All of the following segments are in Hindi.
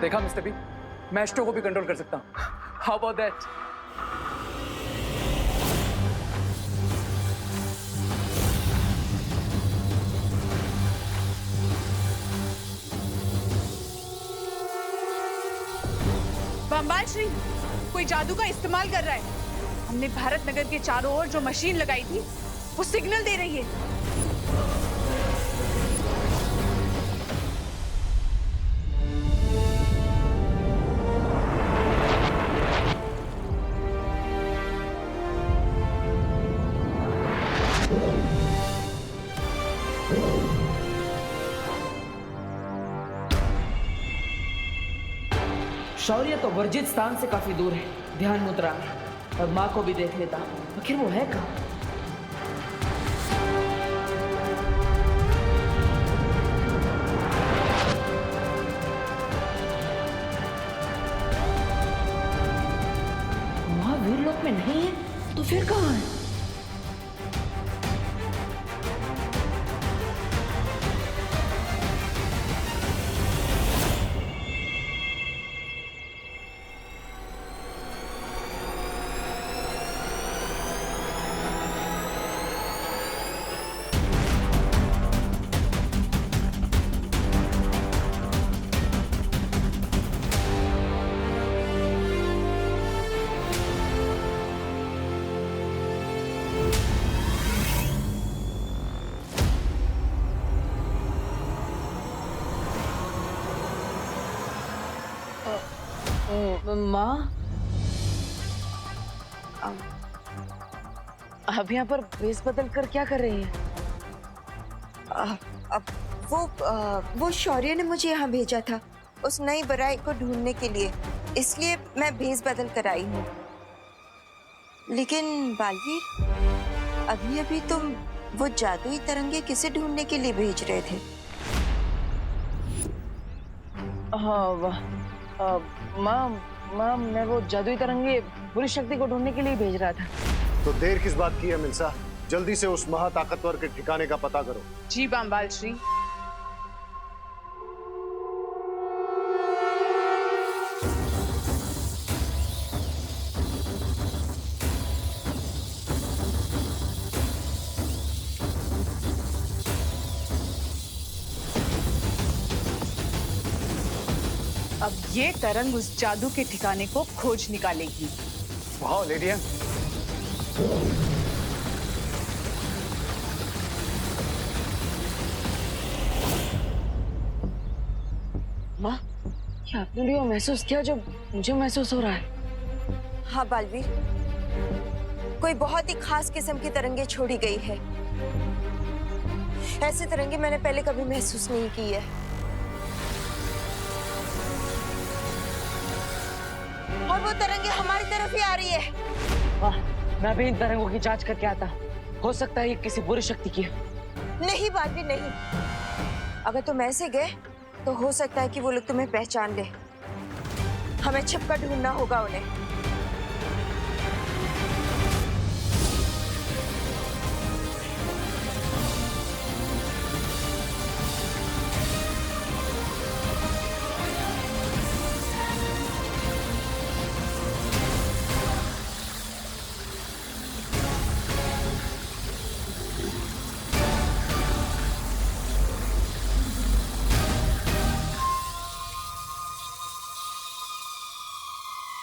देखा मिस्टर बी, मैं एस्ट्रो को भी कंट्रोल कर सकता हूं। How about that? बम्बाल श्री कोई जादू का इस्तेमाल कर रहा है। हमने भारत नगर के चारों ओर जो मशीन लगाई थी वो सिग्नल दे रही है। शौर्य तो वर्जित स्थान से काफी दूर है, ध्यान मुद्रा में। और माँ को भी देख लेता, आखिर वो है कहाँ? महावीर लोक में नहीं है तो फिर कहाँ है? माँ, अब यहाँ पर वेश बदल कर क्या कर रही है? अब वो शौर्य ने मुझे यहाँ भेजा था उस नई बराई को ढूंढने के लिए, इसलिए मैं भेष बदल कर आई हूँ। लेकिन बालवीर, अभी अभी तुम वो जादुई तरंगे किसे ढूंढने के लिए भेज रहे थे? हाँ माँ, मैं वो जादुई तरंगे बुरी शक्ति को ढूंढने के लिए भेज रहा था। तो देर किस बात की है मिल्सा? जल्दी से उस महाताकतवर के ठिकाने का पता करो। जी बम्बाल श्री। अब ये तरंग उस जादू के ठिकाने को खोज निकालेगी। वाह लेडिया, माँ, क्या आपने भी वो महसूस किया जो मुझे महसूस हो रहा है? हाँ बालवीर, कोई बहुत ही खास किस्म की तरंगे छोड़ी गई है। ऐसी तरंगे मैंने पहले कभी महसूस नहीं की है। और वो तरंगे हमारी तरफ ही आ रही है। वाह, मैं भी इन तरंगों की जांच करके आता। हो सकता है ये किसी बुरी शक्ति की है। नहीं बालवीर, नहीं। अगर तुम ऐसे गए तो हो सकता है कि वो लोग तुम्हें पहचान ले। हमें छिपकर ढूंढना होगा उन्हें।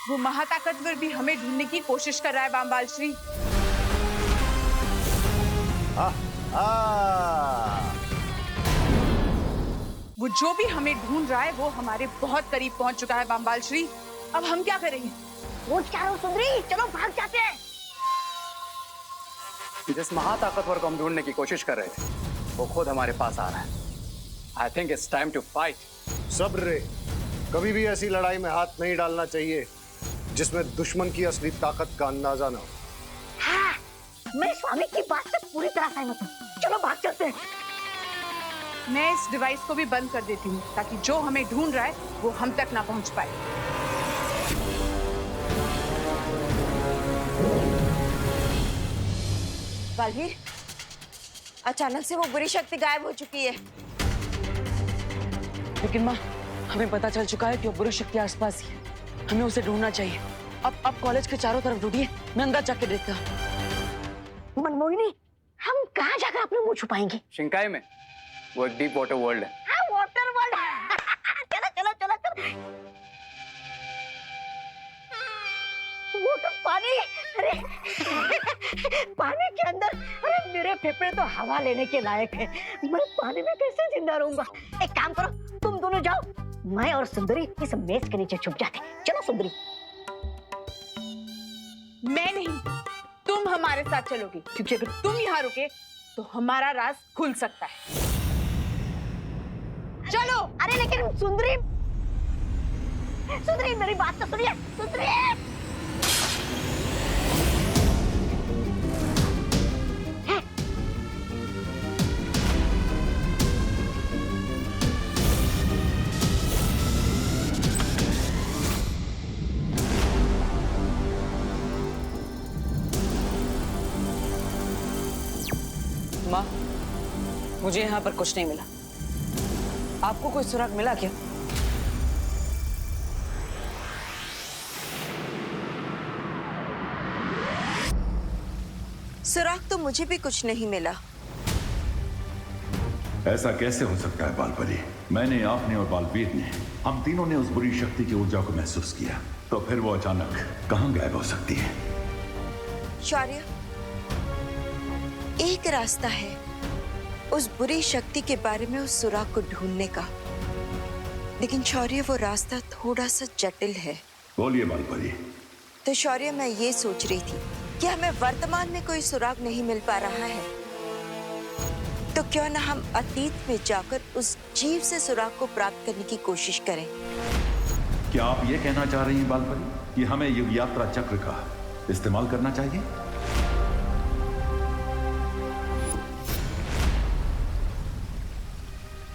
वो महाताकतवर भी हमें ढूंढने की कोशिश कर रहा है बम्बाल श्री। वो जो भी हमें ढूंढ रहा है वो हमारे बहुत करीब पहुंच चुका है बम्बाल श्री। अब हम क्या करेंगे? वो चारों सुंदरी, चलो भाग जाते हैं। जिस महाताकतवर को हम ढूंढने की कोशिश कर रहे थे वो खुद हमारे पास आ रहा है। I think it's time to fight. सब्र रे, कभी भी ऐसी लड़ाई में हाथ नहीं डालना चाहिए। जिसमें दुश्मन की असली ताकत का अंदाजा ना हो। हाँ, मैं स्वामी की बात से पूरी तरह सहमत हूँ। चलो भाग चलते हैं। मैं इस डिवाइस को भी बंद कर देती हूँ ताकि जो हमें ढूंढ रहा है वो हम तक ना पहुंच पाए। बालवीर, अचानक से वो बुरी शक्ति गायब हो चुकी है। लेकिन माँ, हमें पता चल चुका है कि वो बुरी शक्ति आसपास ही है। हमें उसे ढूंढना चाहिए। अब कॉलेज के चारों तरफ ढूंढिए, मैं अंदर जाके देखता हूँ। मनमोहिनी, हम कहाँ जाकर अपने मुंह छुपाएंगे? शिंकाई में वो एक डीप वाटर वर्ल्ड है। हाँ, वाटर वर्ल्ड। चलो चलो चलो चलो। वो तो पानी, अरे पानी के अंदर, अरे मेरे फेफड़े तो हवा लेने के लायक है। मैं पानी में कैसे जिंदा रहूंगा? एक काम करो, तुम दोनों जाओ, मैं और सुंदरी इस मेज के नीचे छुप जाते। चलो सुंदरी। मैं नहीं, तुम हमारे साथ चलोगे, क्योंकि अगर तुम यहाँ रुके तो हमारा राज खुल सकता है। चलो। अरे लेकिन सुंदरी, सुंदरी मेरी बात तो सुनिए। सुंदरी, माँ, मुझे यहाँ पर कुछ नहीं मिला। आपको कोई सुराग मिला क्या? सुराग तो मुझे भी कुछ नहीं मिला। ऐसा कैसे हो सकता है बालपरी? मैंने, आपने और बालवीर ने, हम तीनों ने उस बुरी शक्ति की ऊर्जा को महसूस किया, तो फिर वो अचानक कहां गायब हो सकती है? शौर्य, एक रास्ता है उस बुरी शक्ति के बारे में उस सुराग को ढूंढने का, लेकिन शौर्य वो रास्ता थोड़ा सा जटिल है। बोलिए बालपरी। तो शौर्य, मैं ये सोच रही थी कि हमें वर्तमान में कोई सुराग नहीं मिल पा रहा है, तो क्यों ना हम अतीत में जाकर उस जीव से सुराग को प्राप्त करने की कोशिश करें। क्या आप ये कहना चाह रही हैं बालपरी कि हमें युग यात्रा चक्र का इस्तेमाल करना चाहिए?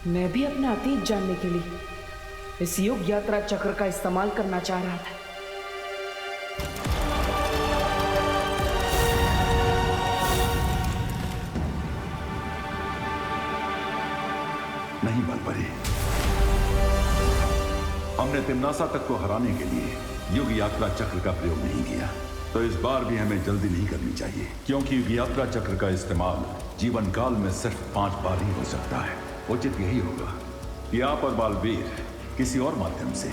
मैं भी अपना अतीत जानने के लिए इस युग यात्रा चक्र का इस्तेमाल करना चाह रहा था। नहीं बालपरी, हमने तिम्नासा तक को हराने के लिए युग यात्रा चक्र का प्रयोग नहीं किया, तो इस बार भी हमें जल्दी नहीं करनी चाहिए, क्योंकि युग यात्रा चक्र का इस्तेमाल जीवन काल में सिर्फ 5 बार ही हो सकता है। उचित यही होगा कि आप और बालवीर किसी और माध्यम से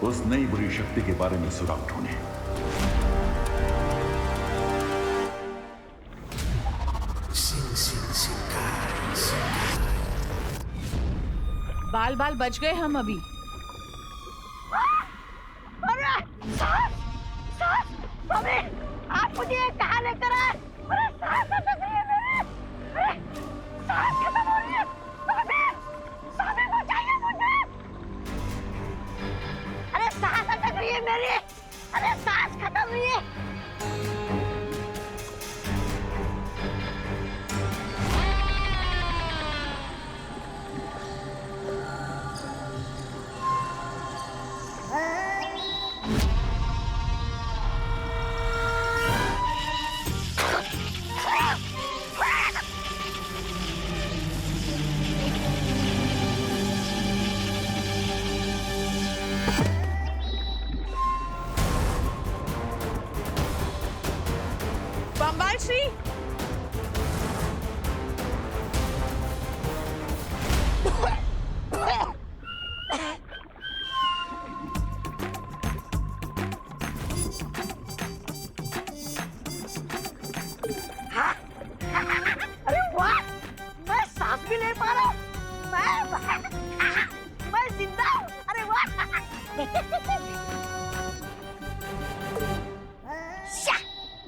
उस नई बुरी शक्ति के बारे में सुराग ढूंढें। बाल बाल बच गए हम अभी। अरे सास, सास, स्वामी, आप मुझे कहाँ लेकर आए? अरे सास अटक रही है मेरी। अरे सास खत्म हो रही है। स्वामी, स्वामी बचाइए मुझे। अरे सास अटक रही है मेरी। अरे सास खत्म हुई है। बम्बाल श्री, अरे वाह, मैं सांस भी ले पा रहा हूँ। मैं जिंदा हूँ। अरे वाह।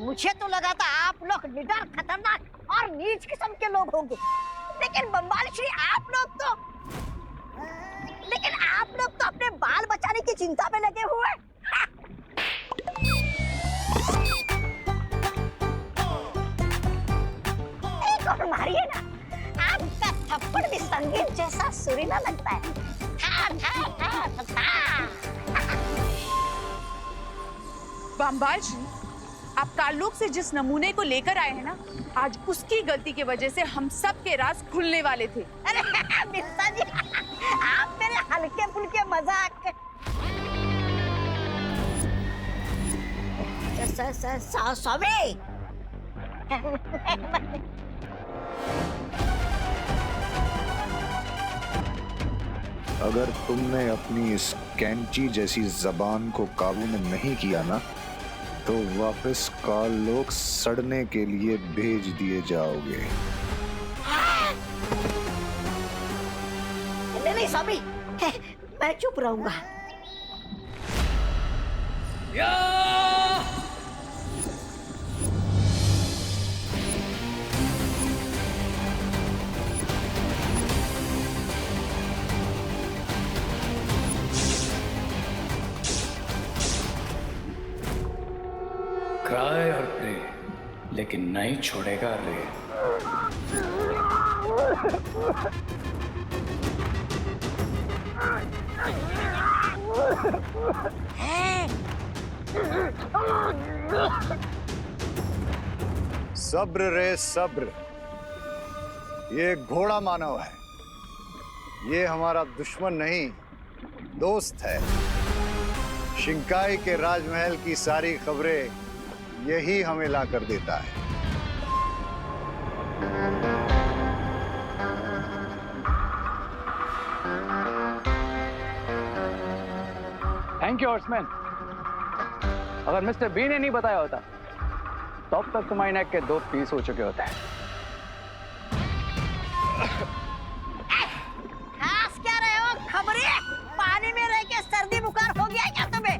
मुझे तो लगा था आप लोग निडर, खतरनाक और नीच किस्म के लोग होंगे, लेकिन बम्बाल श्री आप लोग तो अपने बाल बचाने की चिंता में लगे हुए। बांसुरी ना लगता है। था, था, था, था, था। बम्बाल जी, आप ताल्लुक से जिस नमूने को लेकर आए हैं ना, आज उसकी गलती की वजह से हम सब के राज खुलने वाले थे। अरे मिर्जा जी, आप मेरे हल्के फुल्के मजाक स्वामी। अगर तुमने अपनी इस कैंची जैसी जबान को काबू में नहीं किया ना, तो वापस काल लोग सड़ने के लिए भेज दिए जाओगे। नहीं स्वामी, मैं चुप रहूंगा। क्राई और प्रे, लेकिन नहीं छोड़ेगा रे। सब्र रे सब्र, ये घोड़ा मानव है, ये हमारा दुश्मन नहीं दोस्त है। शिंकाई के राजमहल की सारी खबरें यही हमें ला कर देता है। Thank you horseman. अगर मिस्टर बी ने नहीं बताया होता तो अब तक तुम्हारी नेक के 2 पीस हो चुके होते हैं। खास क्या रहे हो खबरी? पानी में रह के सर्दी बुखार हो गया क्या तुम्हें?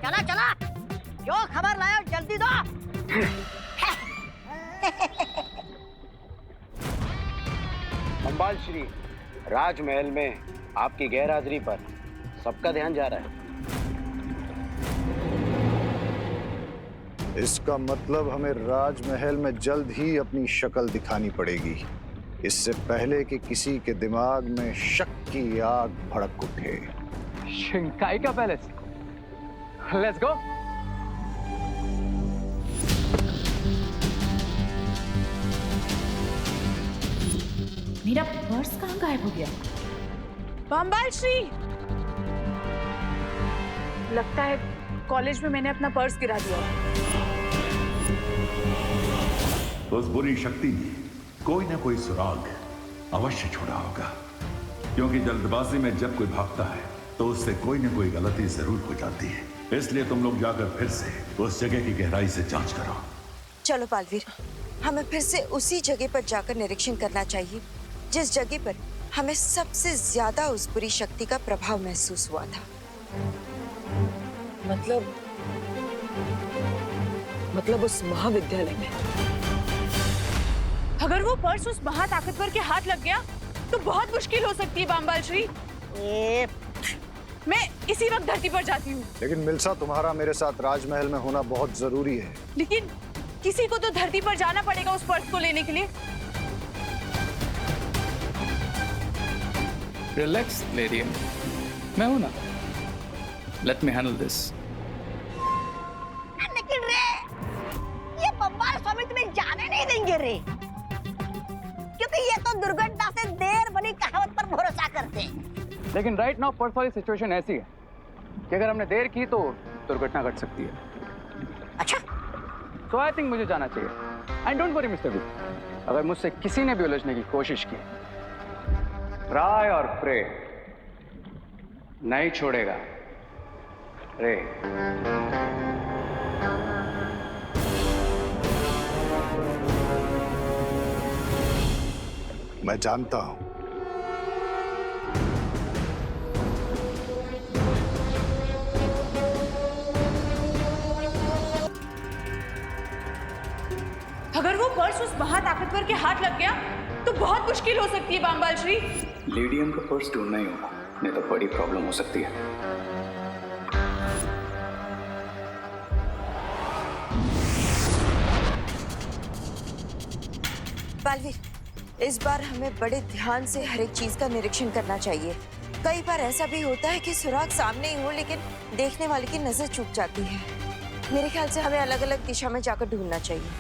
चला चला, जो खबर लाए हो जल्दी दो। बम्बाल श्री, राजमहल में आपकी गैरहाजिरी पर सबका ध्यान जा रहा है। इसका मतलब हमें राजमहल में जल्द ही अपनी शक्ल दिखानी पड़ेगी, इससे पहले कि किसी के दिमाग में शक की आग भड़क उठे। शिंकाई का पैलेस, लेट्स गो। मेरा पर्स कहाँ गायब हो गया? बम्बाल श्री, लगता है कॉलेज में मैंने अपना पर्स गिरा दिया। तो उस बुरी शक्ति ने कोई ना कोई सुराग अवश्य छोड़ा होगा, क्योंकि जल्दबाजी में जब कोई भागता है तो उससे कोई ना कोई गलती जरूर हो जाती है। इसलिए तुम लोग जाकर फिर से उस जगह की गहराई से जांच करो। चलो बालवीर, हमें फिर से उसी जगह पर जाकर निरीक्षण करना चाहिए जिस जगह पर हमें सबसे ज्यादा उस बुरी शक्ति का प्रभाव महसूस हुआ था। मतलब उस महाविद्यालय में। अगर वो पर्स उस महाताकतवर के हाथ लग गया तो बहुत मुश्किल हो सकती है बम्बाल श्री। मैं इसी वक्त धरती पर जाती हूँ। लेकिन मिल्सा, तुम्हारा मेरे साथ राजमहल में होना बहुत जरूरी है। लेकिन किसी को तो धरती पर जाना पड़ेगा उस पर्स को लेने के लिए। रिलैक्स लेडियम, मैं हूं ना। Let me handle this. लेकिन रे, ये बम्बाल स्वामी तुम्हें जाने नहीं देंगे रे, क्योंकि ये तो दुर्घटना से देर बनी कहावत पर भरोसा करते हैं। लेकिन राइट नाउ पर्स वाली सिचुएशन ऐसी है कि अगर हमने देर की तो दुर्घटना घट सकती है। अच्छा, सो आई थिंक मुझे जाना चाहिए। And don't worry mister B, अगर मुझसे किसी ने भी उलझने की कोशिश की, ट्राई और प्रे, नहीं छोड़ेगा रे। मैं जानता हूं। अगर वो पर्स उस महाताकतवर के हाथ लग गया तो बहुत मुश्किल हो सकती है बम्बाल श्री। लेडियम का पर्स ढूंढना ही होगा, नहीं तो बड़ी प्रॉब्लम हो सकती है। बालवीर, इस बार हमें बड़े ध्यान से हर एक चीज का निरीक्षण करना चाहिए। कई बार ऐसा भी होता है कि सुराग सामने ही हो लेकिन देखने वाले की नजर चूक जाती है। मेरे ख्याल से हमें अलग अलग दिशा में जाकर ढूंढना चाहिए।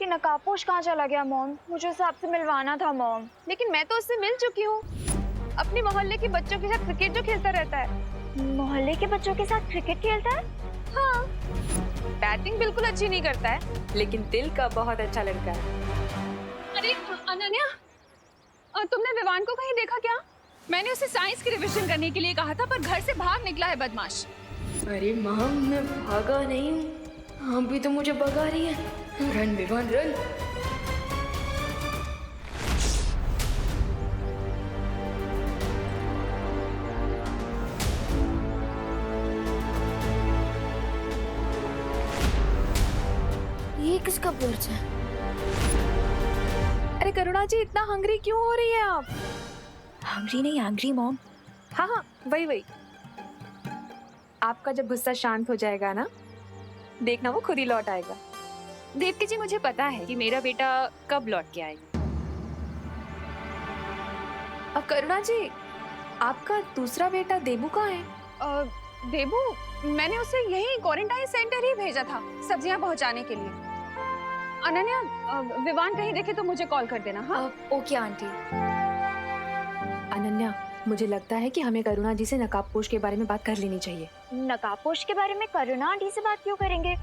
कि नकाबपोश कहाँ चला गया मॉम? मुझे उससे आपसे मिलवाना था मॉम। लेकिन मैं तो उससे मिल चुकी हूँ। अपने मोहल्ले के बच्चों के साथ क्रिकेट जो खेलता रहता है। मोहल्ले के बच्चों के साथ क्रिकेट खेलता है? हाँ, बैटिंग बिल्कुल अच्छी नहीं करता है, लेकिन दिल का बहुत अच्छा लड़का है। अरे अनन्या, तुमने विवान को कहीं देखा क्या? मैंने उसे साइंस की रिवीजन करने के लिए कहा था, पर घर से बाहर निकला है बदमाश। अरे माँ, मैं भागा नहीं हूँ, आप भी तो मुझे भगा रही है। Run Vivaan run. ये किसका पर्स है? अरे करुणा जी, इतना हंग्री क्यों हो रही है आप? हंग्री नहीं, एंग्री मॉम। हाँ हाँ, वही। आपका जब गुस्सा शांत हो जाएगा ना, देखना वो खुद ही लौट आएगा। देवकी जी, मुझे पता है कि मेरा बेटा कब लौट के आएगा। अब करुणा जी, आपका दूसरा बेटा देबू कहाँ है? देबू, मैंने उसे यही क्वारंटाइन सेंटर ही भेजा था सब्जियां पहुंचाने के लिए। अनन्या, विवान कहीं देखे तो मुझे कॉल कर देना। हाँ ओके आंटी। अनन्या, मुझे लगता है कि हमें करुणा जी से नकाबपोश के बारे में बात कर लेनी चाहिए। नकाबपोश के बारे में करुणा आंटी से बात क्यों करेंगे?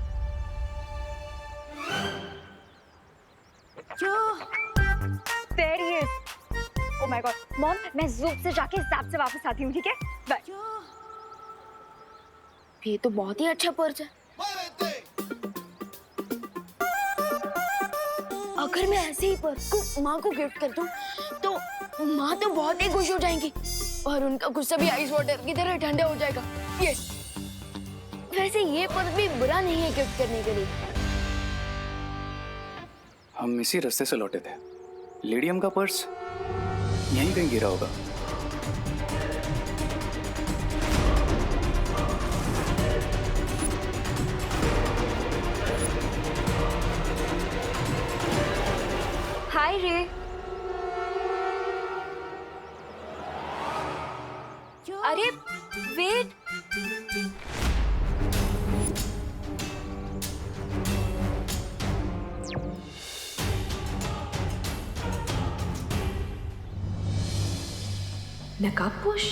There he is. Oh my God, mom, मैं ज़ूम से जाके ज़ैप से वापस आती हूँ, ठीक है? बाय। ये तो बहुत ही अच्छा पर्स है। अगर मैं ऐसे ही पर्स को माँ को गिफ्ट कर दूं, तो माँ तो बहुत ही खुश हो जाएंगी और उनका गुस्सा भी आइस वाटर की तरह ठंडा हो जाएगा। यस। वैसे ये पर्स भी बुरा नहीं है गिफ्ट करने के लिए। हम इसी रास्ते से लौटे थे। लेडियम का पर्स यहीं कहीं गिरा होगा। हाय रे। अरे वेट, नकाबपोश?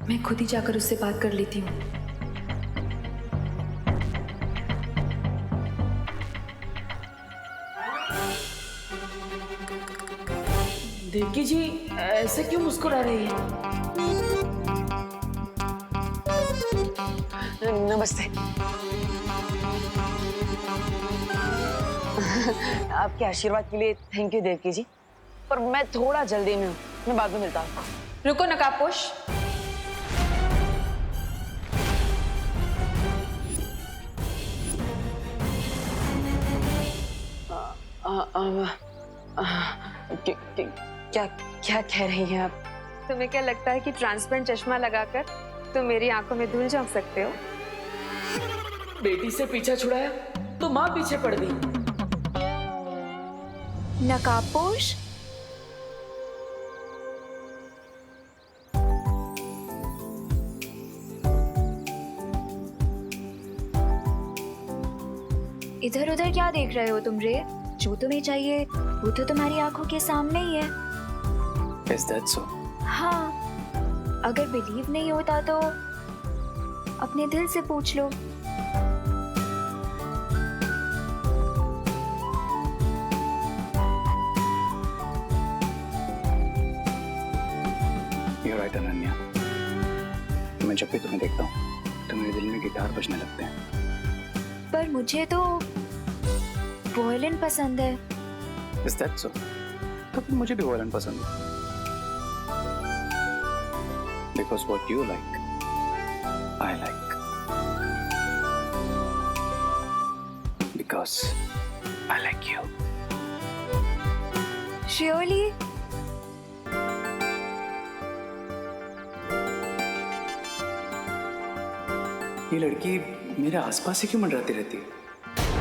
मैं खुद ही जाकर उससे बात कर लेती हूँ। देवकी जी ऐसे क्यों मुस्कुरा रही है? नमस्ते। आपके आशीर्वाद के लिए थैंक यू देवकी जी, पर मैं थोड़ा जल्दी में हूँ, मैं बाद में मिलता हूँ आपको। रुको नकाबपोश। क्या क्या कह रही हैं आप? तुम्हें क्या लगता है कि ट्रांसपेरेंट चश्मा लगाकर तुम मेरी आंखों में धूल झोंक सकते हो? बेटी से पीछा छुड़ाया तो माँ पीछे पड़ गई। नकाबपोश? इधर उधर क्या देख रहे हो तुम रे? जो तुम्हें चाहिए वो तो तुम्हारी आंखों के सामने ही है। Is that so? हाँ, अगर बिलीव नहीं होता तो अपने दिल से पूछ लो। You're right, Ananya. मैं जब भी तुम्हें देखता हूँ तो मेरे दिल में गिटार बजने लगते हैं। पर मुझे तो वॉयलिन पसंद है। Is that so? तो फिर मुझे भी वॉयलिन पसंद है। Because what you like, I like. Because I like you. Surely? ये लड़की मेरे आसपास ही क्यों मंडराती रहती है?